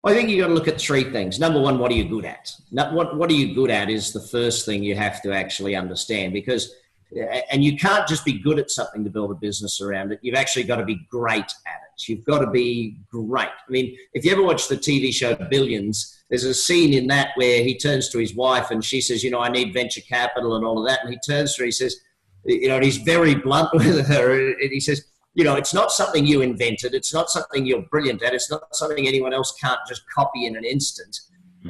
I think you've got to look at three things. Number one, what are you good at? What are you good at is the first thing you have to actually understand, because, and you can't just be good at something to build a business around it. You've actually got to be great at it. You've got to be great. I mean, if you ever watch the TV show Billions, there's a scene in that where he turns to his wife and she says, I need venture capital and all of that. And he turns to her, he says, and he's very blunt with her. And he says, it's not something you invented. It's not something you're brilliant at. It's not something anyone else can't just copy in an instant.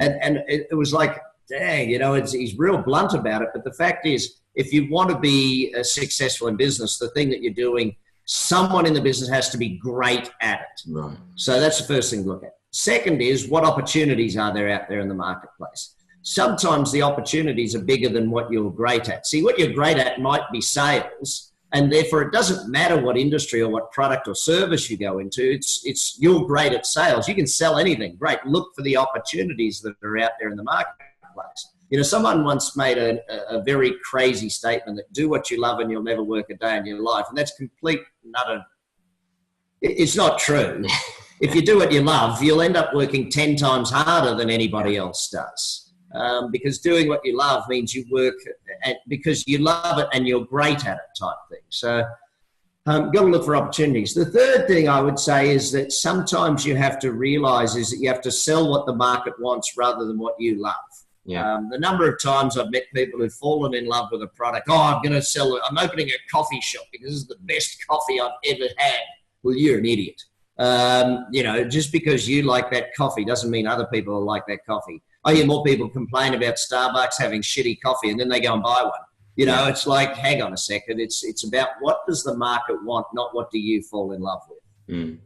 And it was like, dang, he's real blunt about it. But the fact is, if you want to be successful in business, the thing that you're doing, someone in the business has to be great at it. Right. So that's the first thing to look at. Second is, what opportunities are there out there in the marketplace? Sometimes the opportunities are bigger than what you're great at. See, what you're great at might be sales, and therefore it doesn't matter what industry or what product or service you go into. It's you're great at sales. You can sell anything. Great. Look for the opportunities that are out there in the marketplace. Someone once made a very crazy statement that do what you love and you'll never work a day in your life. And that's complete nutter. It's not true. If you do what you love, you'll end up working 10 times harder than anybody else does. Because doing what you love means you work because you love it and you're great at it type thing. So got to look for opportunities. The third thing I would say is that sometimes you have to realize is that you have to sell what the market wants rather than what you love. Yeah. The number of times I've met people who've fallen in love with a product. I'm opening a coffee shop because this is the best coffee I've ever had. Well, you're an idiot. Just because you like that coffee doesn't mean other people will like that coffee. I hear more people complain about Starbucks having shitty coffee and then they go and buy one. It's like, hang on a second. It's about what does the market want, not what do you fall in love with.